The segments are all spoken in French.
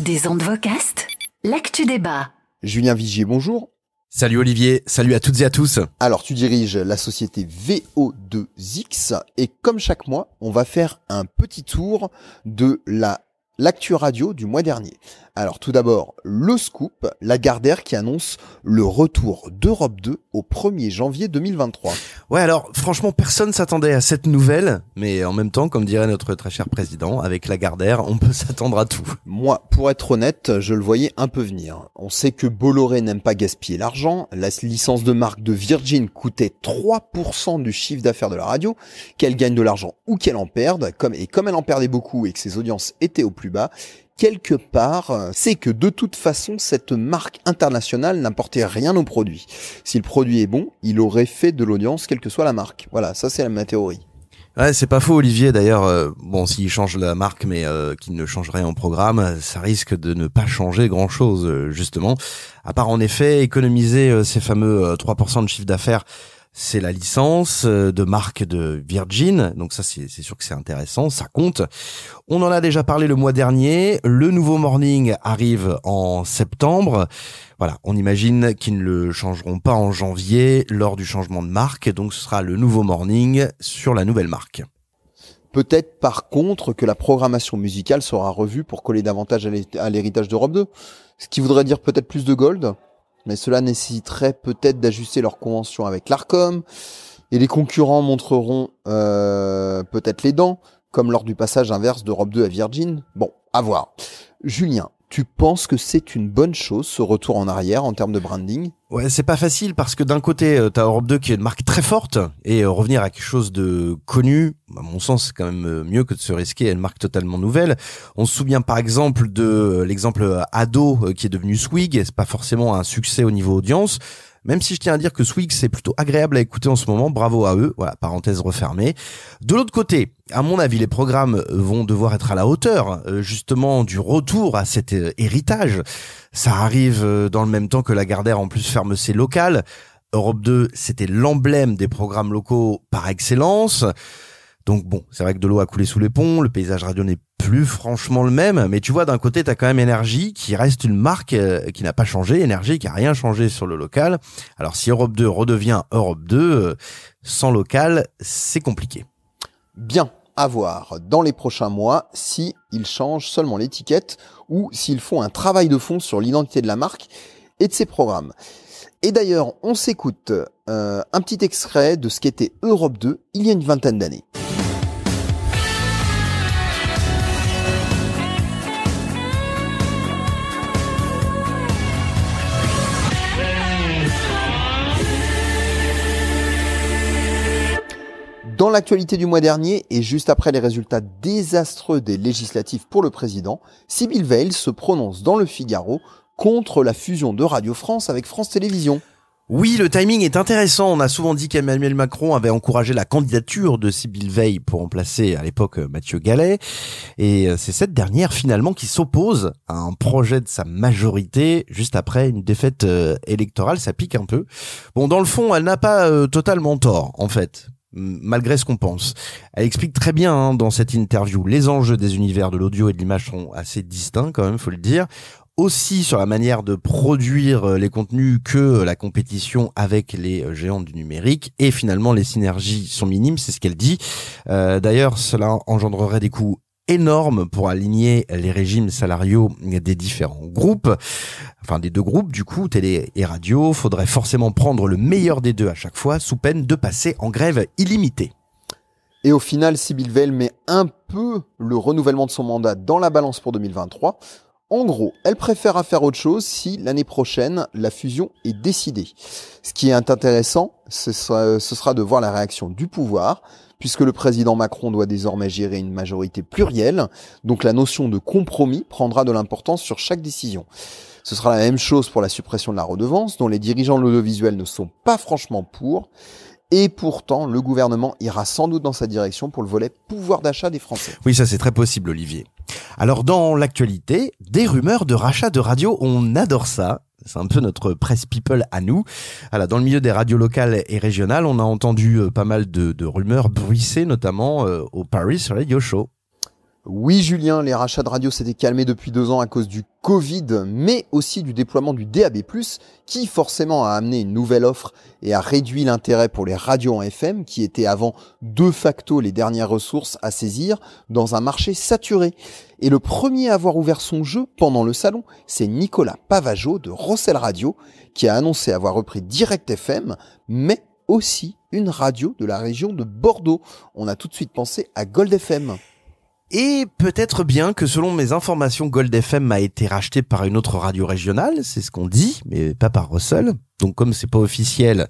Des ondes Vocast, l'actu débat. Julien Vigier, bonjour. Salut Olivier, salut à toutes et à tous. Alors, tu diriges la société VO2X et comme chaque mois, on va faire un petit tour de l'actu radio du mois dernier. Alors, tout d'abord, le scoop, Lagardère qui annonce le retour d'Europe 2 au 1er janvier 2023. Ouais, alors franchement, personne s'attendait à cette nouvelle, mais en même temps, comme dirait notre très cher président, avec Lagardère, on peut s'attendre à tout. Moi, pour être honnête, je le voyais un peu venir. On sait que Bolloré n'aime pas gaspiller l'argent, la licence de marque de Virgin coûtait 3% du chiffre d'affaires de la radio, qu'elle gagne de l'argent ou qu'elle en perde, comme elle en perdait beaucoup et que ses audiences étaient au plus bas, quelque part, c'est que de toute façon, cette marque internationale n'apportait rien au produit. Si le produit est bon, il aurait fait de l'audience, quelle que soit la marque. Voilà, ça c'est ma théorie. Ouais, c'est pas faux Olivier, d'ailleurs, s'il change la marque mais qu'il ne change rien au programme, ça risque de ne pas changer grand-chose, justement. À part en effet économiser ces fameux 3% de chiffre d'affaires. C'est la licence de marque de Virgin, donc ça c'est sûr que c'est intéressant, ça compte. On en a déjà parlé le mois dernier, le nouveau morning arrive en septembre. Voilà, on imagine qu'ils ne le changeront pas en janvier lors du changement de marque, donc ce sera le nouveau morning sur la nouvelle marque. Peut-être par contre que la programmation musicale sera revue pour coller davantage à l'héritage d'Europe 2, ce qui voudrait dire peut-être plus de gold. Mais cela nécessiterait peut-être d'ajuster leur convention avec l'Arcom, et les concurrents montreront peut-être les dents, comme lors du passage inverse d'Europe 2 à Virgin. Bon, à voir. Julien, tu penses que c'est une bonne chose, ce retour en arrière en termes de branding ? Ouais, c'est pas facile parce que d'un côté, t'as Europe 2 qui est une marque très forte et revenir à quelque chose de connu, à mon sens, c'est quand même mieux que de se risquer à une marque totalement nouvelle. On se souvient par exemple de l'exemple Ado qui est devenu Swig, et c'est pas forcément un succès au niveau audience. Même si je tiens à dire que Swig, c'est plutôt agréable à écouter en ce moment, bravo à eux, voilà, parenthèse refermée. De l'autre côté, à mon avis, les programmes vont devoir être à la hauteur, justement, du retour à cet héritage. Ça arrive dans le même temps que Lagardère, en plus, ferme ses locales. Europe 2, c'était l'emblème des programmes locaux par excellence. Donc bon, c'est vrai que de l'eau a coulé sous les ponts, le paysage radio n'est plus franchement le même, mais tu vois, d'un côté, t'as quand même Énergie qui reste une marque qui n'a pas changé, Énergie qui a rien changé sur le local. Alors si Europe 2 redevient Europe 2, sans local, c'est compliqué. Bien, à voir dans les prochains mois si ils changent seulement l'étiquette ou s'ils font un travail de fond sur l'identité de la marque et de ses programmes. Et d'ailleurs, on s'écoute un petit extrait de ce qu'était Europe 2 il y a une vingtaine d'années. Dans l'actualité du mois dernier et juste après les résultats désastreux des législatives pour le président, Sybille Veil se prononce dans Le Figaro contre la fusion de Radio France avec France Télévisions. Oui, le timing est intéressant. On a souvent dit qu'Emmanuel Macron avait encouragé la candidature de Sybille Veil pour remplacer à l'époque Mathieu Gallet. Et c'est cette dernière finalement qui s'oppose à un projet de sa majorité juste après une défaite électorale. Ça pique un peu. Bon, dans le fond, elle n'a pas totalement tort en fait. Malgré ce qu'on pense. Elle explique très bien dans cette interview les enjeux des univers de l'audio et de l'image sont assez distincts quand même, faut le dire. Aussi sur la manière de produire les contenus que la compétition avec les géants du numérique et finalement les synergies sont minimes, c'est ce qu'elle dit. D'ailleurs, cela engendrerait des coûts énorme pour aligner les régimes salariaux des différents groupes, enfin des deux groupes du coup, télé et radio. Faudrait forcément prendre le meilleur des deux à chaque fois, sous peine de passer en grève illimitée. Et au final, Sybille Veil met un peu le renouvellement de son mandat dans la balance pour 2023. En gros, elle préfère faire autre chose si l'année prochaine, la fusion est décidée. Ce qui est intéressant, ce sera de voir la réaction du pouvoir, puisque le président Macron doit désormais gérer une majorité plurielle, donc la notion de compromis prendra de l'importance sur chaque décision. Ce sera la même chose pour la suppression de la redevance, dont les dirigeants de l'audiovisuel ne sont pas franchement pour, et pourtant le gouvernement ira sans doute dans sa direction pour le volet pouvoir d'achat des Français. Oui, ça c'est très possible, Olivier. Alors dans l'actualité, des rumeurs de rachat de radio, on adore ça. C'est un peu notre presse people à nous. Voilà, dans le milieu des radios locales et régionales, on a entendu pas mal de rumeurs bruisser, notamment au Paris Radio Show. Oui, Julien, les rachats de radio s'étaient calmés depuis 2 ans à cause du Covid, mais aussi du déploiement du DAB+, qui forcément a amené une nouvelle offre et a réduit l'intérêt pour les radios en FM, qui étaient avant de facto les dernières ressources à saisir dans un marché saturé. Et le premier à avoir ouvert son jeu pendant le salon, c'est Nicolas Pavageau de Rossel Radio, qui a annoncé avoir repris Direct FM, mais aussi une radio de la région de Bordeaux. On a tout de suite pensé à Gold FM. Et peut-être bien que selon mes informations, Gold FM a été racheté par une autre radio régionale, c'est ce qu'on dit, mais pas par Russell. Donc comme c'est pas officiel,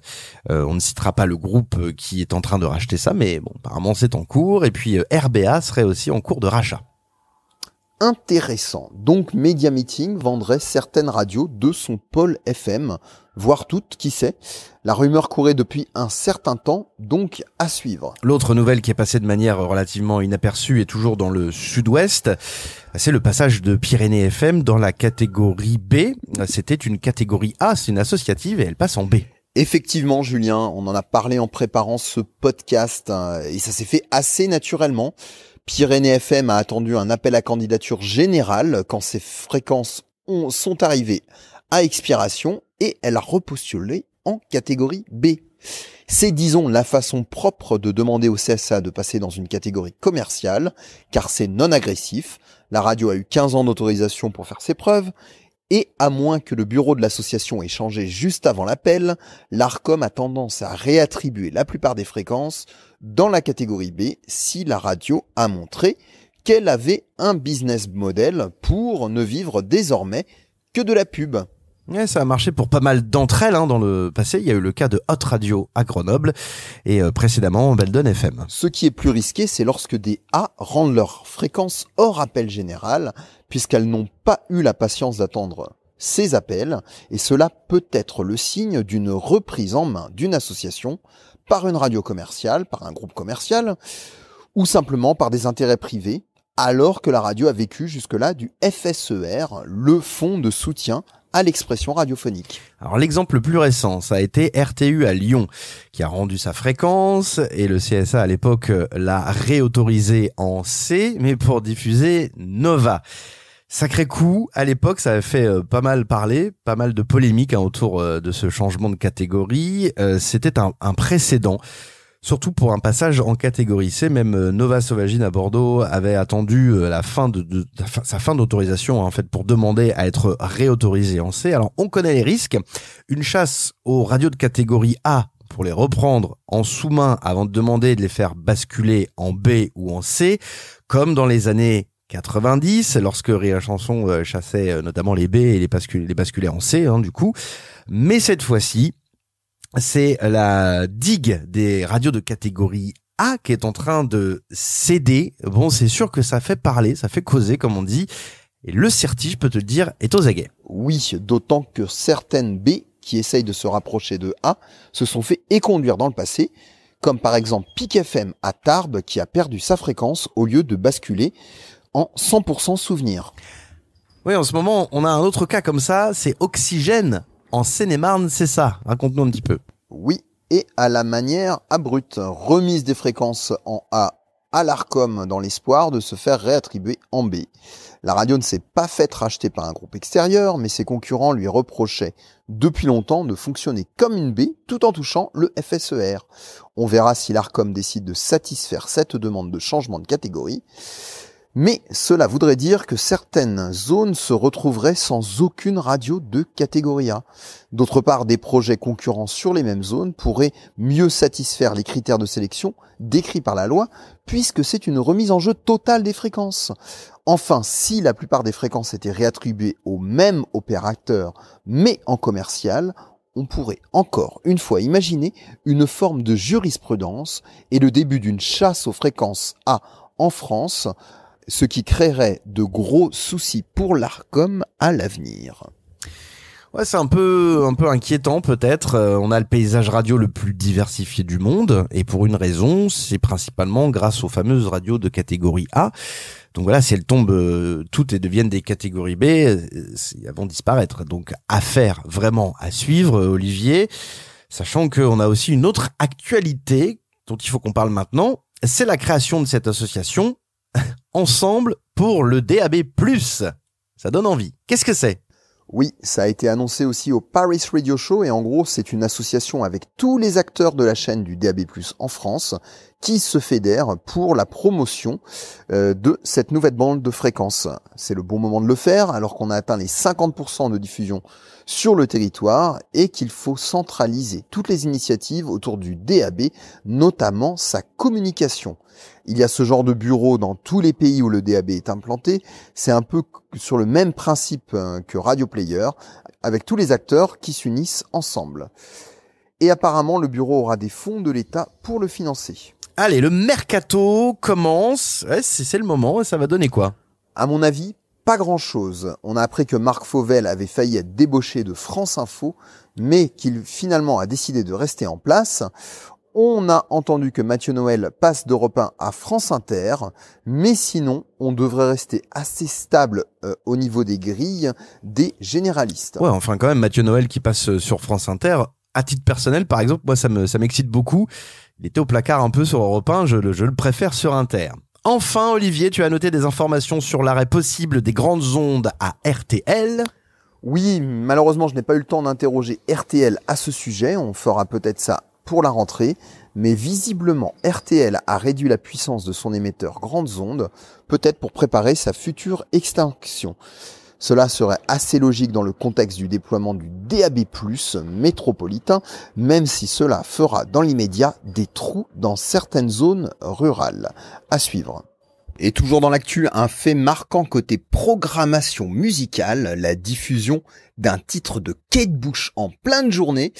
on ne citera pas le groupe qui est en train de racheter ça, mais bon, apparemment c'est en cours. Et puis RBA serait aussi en cours de rachat. Intéressant. Donc Media Meeting vendrait certaines radios de son pôle FM, voire toutes, qui sait. La rumeur courait depuis un certain temps, donc à suivre. L'autre nouvelle qui est passée de manière relativement inaperçue et toujours dans le sud-ouest, c'est le passage de Pyrénées FM dans la catégorie B. C'était une catégorie A, c'est une associative et elle passe en B. Effectivement, Julien, on en a parlé en préparant ce podcast et ça s'est fait assez naturellement. Pyrénées FM a attendu un appel à candidature général quand ses fréquences sont arrivées à expiration et elle a repostulé en catégorie B. C'est, disons, la façon propre de demander au CSA de passer dans une catégorie commerciale, car c'est non agressif. La radio a eu 15 ans d'autorisation pour faire ses preuves, et à moins que le bureau de l'association ait changé juste avant l'appel, l'ARCOM a tendance à réattribuer la plupart des fréquences dans la catégorie B si la radio a montré qu'elle avait un business model pour ne vivre désormais que de la pub. Ouais, ça a marché pour pas mal d'entre elles dans le passé. Il y a eu le cas de Hot Radio à Grenoble et précédemment Beldon FM. Ce qui est plus risqué, c'est lorsque des A rendent leur fréquence hors appel général, puisqu'elles n'ont pas eu la patience d'attendre ces appels, et cela peut être le signe d'une reprise en main d'une association par une radio commerciale, par un groupe commercial, ou simplement par des intérêts privés, alors que la radio a vécu jusque-là du FSER, le fonds de soutien à l'expression radiophonique. Alors l'exemple le plus récent, ça a été RTU à Lyon, qui a rendu sa fréquence, et le CSA à l'époque l'a réautorisé en C, mais pour diffuser Nova. Sacré coup, à l'époque, ça avait fait pas mal parler, pas mal de polémiques autour de ce changement de catégorie. C'était un précédent, surtout pour un passage en catégorie C. Même Nova Sauvagine à Bordeaux avait attendu sa fin d'autorisation en fait pour demander à être réautorisé en C. Alors on connaît les risques. Une chasse aux radios de catégorie A pour les reprendre en sous-main avant de demander de les faire basculer en B ou en C, comme dans les années 90, lorsque Rire et Chanson chassait notamment les B et les basculait en C, du coup. Mais cette fois-ci, c'est la digue des radios de catégorie A qui est en train de céder. Bon, c'est sûr que ça fait parler, ça fait causer, comme on dit. Et le certi, je peux te le dire, est aux aguets. Oui, d'autant que certaines B qui essayent de se rapprocher de A se sont fait éconduire dans le passé, comme par exemple Pic FM à Tarbes qui a perdu sa fréquence au lieu de basculer en 100% souvenir. Oui, en ce moment, on a un autre cas comme ça, c'est Oxygène. En Seine-et-Marne, c'est ça. Raconte-nous un petit peu. Oui, et à la manière abrupte, remise des fréquences en A à l'ARCOM dans l'espoir de se faire réattribuer en B. La radio ne s'est pas faite racheter par un groupe extérieur, mais ses concurrents lui reprochaient depuis longtemps de fonctionner comme une B tout en touchant le FSER. On verra si l'ARCOM décide de satisfaire cette demande de changement de catégorie. Mais cela voudrait dire que certaines zones se retrouveraient sans aucune radio de catégorie A. D'autre part, des projets concurrents sur les mêmes zones pourraient mieux satisfaire les critères de sélection décrits par la loi, puisque c'est une remise en jeu totale des fréquences. Enfin, si la plupart des fréquences étaient réattribuées au même opérateur, mais en commercial, on pourrait encore une fois imaginer une forme de jurisprudence et le début d'une chasse aux fréquences A en France, ce qui créerait de gros soucis pour l'ARCOM à l'avenir. Ouais, c'est un peu inquiétant peut-être. On a le paysage radio le plus diversifié du monde et pour une raison, c'est principalement grâce aux fameuses radios de catégorie A. Donc voilà, si elles tombent toutes et deviennent des catégories B, elles vont disparaître. Donc affaire vraiment à suivre, Olivier, sachant qu'on a aussi une autre actualité dont il faut qu'on parle maintenant, c'est la création de cette association ensemble pour le DAB+. Ça donne envie. Qu'est-ce que c'est ? Oui, ça a été annoncé aussi au Paris Radio Show et en gros, c'est une association avec tous les acteurs de la chaîne du DAB+ en France qui se fédèrent pour la promotion de cette nouvelle bande de fréquences. C'est le bon moment de le faire alors qu'on a atteint les 50% de diffusion sur le territoire et qu'il faut centraliser toutes les initiatives autour du DAB, notamment sa communication. Il y a ce genre de bureau dans tous les pays où le DAB est implanté. C'est un peu sur le même principe que Radio Player, avec tous les acteurs qui s'unissent ensemble. Et apparemment, le bureau aura des fonds de l'État pour le financer. Allez, le mercato commence. Ouais, c'est le moment. Ça va donner quoi ? À mon avis, pas grand-chose. On a appris que Marc Fauvel avait failli être débauché de France Info, mais qu'il finalement a décidé de rester en place. On a entendu que Mathieu Noël passe d'Europe 1 à France Inter, mais sinon, on devrait rester assez stable au niveau des grilles des généralistes. Ouais, enfin quand même, Mathieu Noël qui passe sur France Inter. À titre personnel, par exemple, moi ça m'excite beaucoup. Il était au placard un peu sur Europe 1, je le préfère sur Inter. Enfin, Olivier, tu as noté des informations sur l'arrêt possible des grandes ondes à RTL. Oui, malheureusement, je n'ai pas eu le temps d'interroger RTL à ce sujet. On fera peut-être ça pour la rentrée, mais visiblement RTL a réduit la puissance de son émetteur grandes ondes, peut-être pour préparer sa future extinction. Cela serait assez logique dans le contexte du déploiement du DAB+ métropolitain, même si cela fera dans l'immédiat des trous dans certaines zones rurales. À suivre. Et toujours dans l'actu, un fait marquant côté programmation musicale, la diffusion d'un titre de Kate Bush en pleine journée.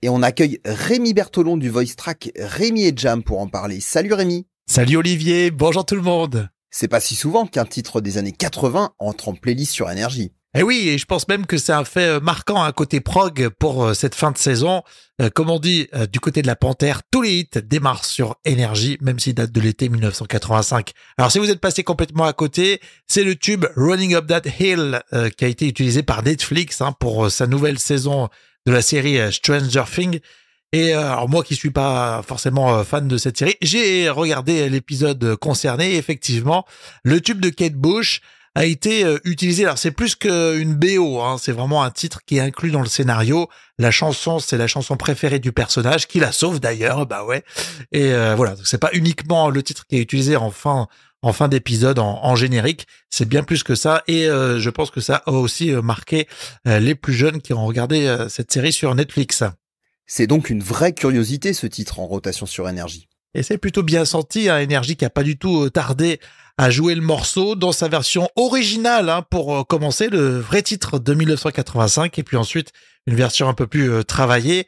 Et on accueille Rémi Bertolon du Voice Track Rémi et Jam pour en parler. Salut Rémi. Salut Olivier, bonjour tout le monde. C'est pas si souvent qu'un titre des années 80 entre en playlist sur Énergie. Eh oui, et je pense même que c'est un fait marquant à côté prog pour cette fin de saison. Comme on dit du côté de la Panthère, tous les hits démarrent sur Énergie, même s'ils datent de l'été 1985. Alors si vous êtes passé complètement à côté, c'est le tube Running Up That Hill qui a été utilisé par Netflix pour sa nouvelle saison de la série Stranger Things. Et alors moi qui suis pas forcément fan de cette série, j'ai regardé l'épisode concerné et effectivement, le tube de Kate Bush a été utilisé. Alors c'est plus qu'une BO, c'est vraiment un titre qui est inclus dans le scénario. La chanson, c'est la chanson préférée du personnage, qui la sauve d'ailleurs, bah ouais. Et voilà, donc c'est pas uniquement le titre qui est utilisé en fin d'épisode, en générique, c'est bien plus que ça. Et je pense que ça a aussi marqué les plus jeunes qui ont regardé cette série sur Netflix. C'est donc une vraie curiosité ce titre en rotation sur Énergie. Et c'est plutôt bien senti, Énergie qui a pas du tout tardé à jouer le morceau dans sa version originale, pour commencer, le vrai titre de 1985, et puis ensuite une version un peu plus travaillée,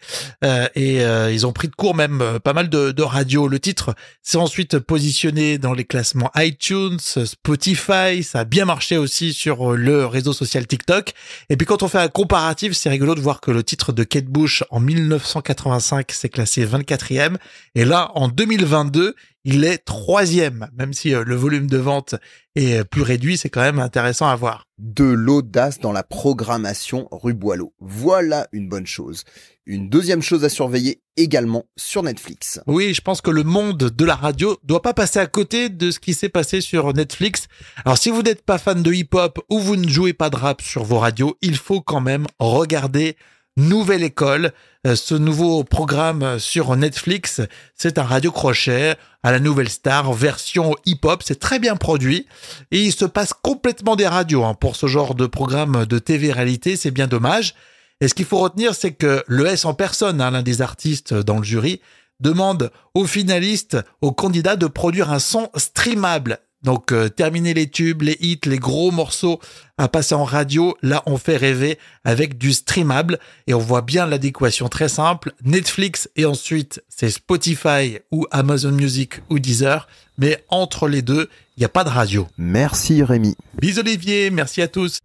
et ils ont pris de court même pas mal de radios. Le titre s'est ensuite positionné dans les classements iTunes, Spotify, ça a bien marché aussi sur le réseau social TikTok. Et puis quand on fait un comparatif, c'est rigolo de voir que le titre de Kate Bush en 1985 s'est classé 24e, et là en 2022 il est 3e, même si le volume de vente est plus réduit, c'est quand même intéressant à voir. De l'audace dans la programmation rue Boileau. Voilà une bonne chose. Une deuxième chose à surveiller également sur Netflix. Oui, je pense que le monde de la radio doit pas passer à côté de ce qui s'est passé sur Netflix. Alors si vous n'êtes pas fan de hip-hop ou vous ne jouez pas de rap sur vos radios, il faut quand même regarder Nouvelle École, ce nouveau programme sur Netflix. C'est un radio crochet à la Nouvelle Star, version hip-hop. C'est très bien produit et il se passe complètement des radios pour ce genre de programme de TV réalité. C'est bien dommage. Et ce qu'il faut retenir, c'est que le S en personne, l'un des artistes dans le jury, demande aux finalistes, aux candidats de produire un son streamable. Donc terminer les tubes, les hits, les gros morceaux à passer en radio, là on fait rêver avec du streamable et on voit bien l'adéquation très simple. Netflix et ensuite c'est Spotify ou Amazon Music ou Deezer, mais entre les deux, il n'y a pas de radio. Merci Rémi. Bisous Olivier, merci à tous.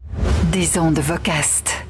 Des ondes Vocast.